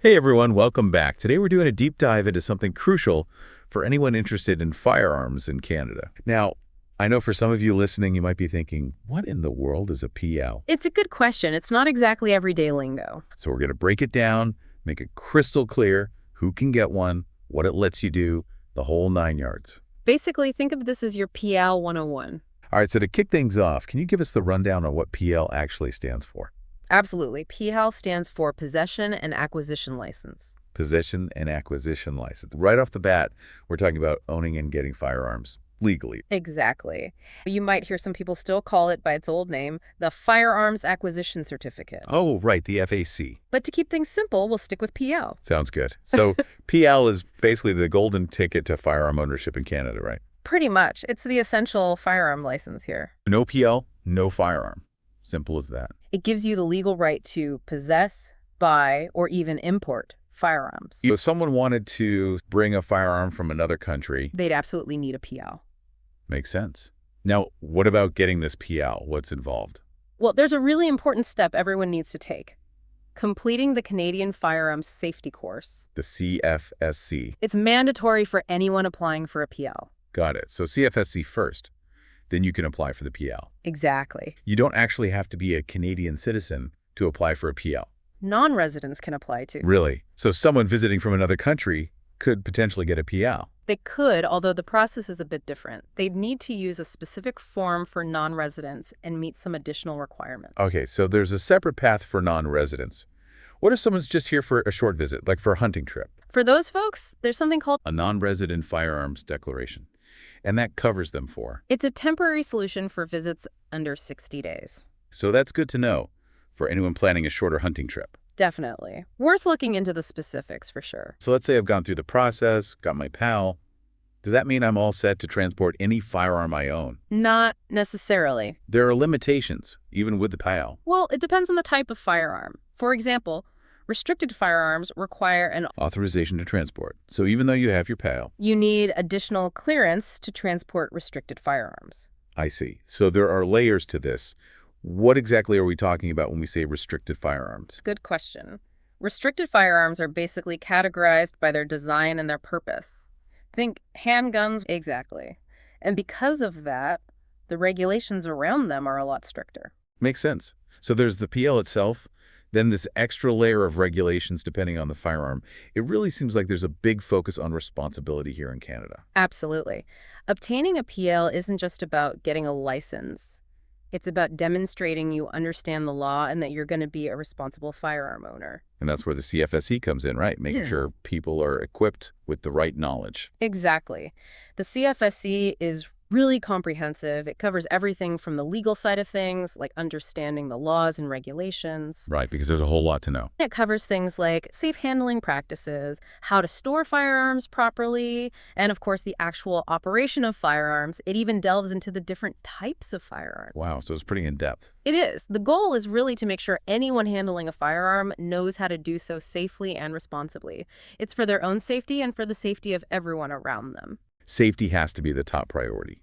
Hey everyone, welcome back. Today we're doing a deep dive into something crucial for anyone interested in firearms in Canada. Now, I know for some of you listening, you might be thinking, what in the world is a PL? It's a good question. It's not exactly everyday lingo. So we're going to break it down, make it crystal clear who can get one, what it lets you do, the whole 9 yards. Basically, think of this as your PAL 101. All right, so to kick things off, can you give us the rundown on what PL actually stands for? Absolutely. PAL stands for Possession and Acquisition License. Possession and Acquisition License. Right off the bat, we're talking about owning and getting firearms legally. Exactly. You might hear some people still call it by its old name, the Firearms Acquisition Certificate. Oh, right, the FAC. But to keep things simple, we'll stick with PL. Sounds good. So PL is basically the golden ticket to firearm ownership in Canada, right? Pretty much. It's the essential firearm license here. No PL, no firearm. Simple as that. It gives you the legal right to possess, buy, or even import firearms. If someone wanted to bring a firearm from another country, They'd absolutely need a PL. makes sense. Now, what about getting this PL? What's involved? Well, there's a really important step everyone needs to take. Completing the Canadian Firearms Safety Course. The CFSC. It's mandatory for anyone applying for a PL. Got it. So CFSC first. Then you can apply for the PL. Exactly. You don't actually have to be a Canadian citizen to apply for a PL. Non-residents can apply too. Really? So someone visiting from another country could potentially get a PL. They could, although the process is a bit different. They'd need to use a specific form for non-residents and meet some additional requirements. Okay, so there's a separate path for non-residents. What if someone's just here for a short visit, like for a hunting trip? For those folks, there's something called A non-resident firearms declaration. And that covers them for. It's a temporary solution for visits under 60 days. So that's good to know for anyone planning a shorter hunting trip. Definitely. Worth looking into the specifics for sure. So let's say I've gone through the process, got my PAL. Does that mean I'm all set to transport any firearm I own? Not necessarily. There are limitations, even with the PAL. Well, it depends on the type of firearm. For example, restricted firearms require an Authorization to transport. So even though you have your PAL. You need additional clearance to transport restricted firearms. I see. So there are layers to this. What exactly are we talking about when we say restricted firearms? Good question. Restricted firearms are basically categorized by their design and their purpose. Think handguns, exactly. And because of that, the regulations around them are a lot stricter. Makes sense. So there's the PL itself, then this extra layer of regulations depending on the firearm. It really seems like there's a big focus on responsibility here in Canada. Absolutely. Obtaining a PL isn't just about getting a license. It's about demonstrating you understand the law and that you're going to be a responsible firearm owner. And that's where the CFSC comes in, right? Making sure people are equipped with the right knowledge. Exactly. The CFSC is really comprehensive. It covers everything from the legal side of things, like understanding the laws and regulations. Right, because there's a whole lot to know. It covers things like safe handling practices, how to store firearms properly, and of course the actual operation of firearms. It even delves into the different types of firearms. Wow, so it's pretty in-depth. It is. The goal is really to make sure anyone handling a firearm knows how to do so safely and responsibly. It's for their own safety and for the safety of everyone around them. Safety has to be the top priority.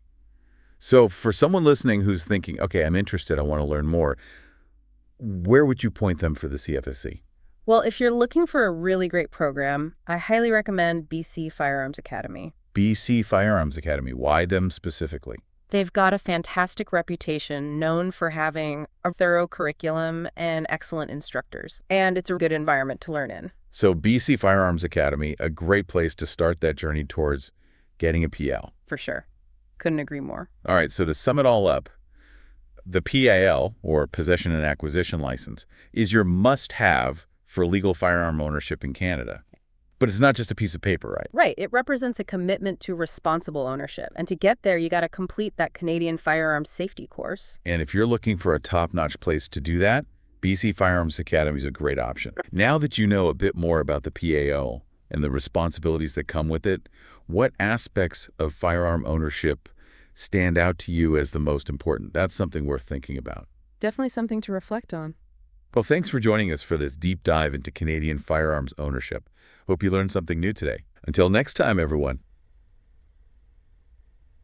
So for someone listening who's thinking, okay, I'm interested, I want to learn more, where would you point them for the CFSC? Well, if you're looking for a really great program, I highly recommend BC Firearms Academy. BC Firearms Academy. Why them specifically? They've got a fantastic reputation, known for having a thorough curriculum and excellent instructors. And it's a good environment to learn in. So BC Firearms Academy, a great place to start that journey towards getting a PL. For sure. Couldn't agree more. All right, so to sum it all up, the PAL, or Possession and Acquisition License, is your must-have for legal firearm ownership in Canada. But it's not just a piece of paper, right? Right. It represents a commitment to responsible ownership. And to get there, you got to complete that Canadian Firearms Safety Course. And if you're looking for a top-notch place to do that, BC Firearms Academy is a great option. Now that you know a bit more about the PAL and the responsibilities that come with it, what aspects of firearm ownership stand out to you as the most important? That's something worth thinking about. Definitely something to reflect on. Well, thanks for joining us for this deep dive into Canadian firearms ownership. Hope you learned something new today. Until next time, everyone.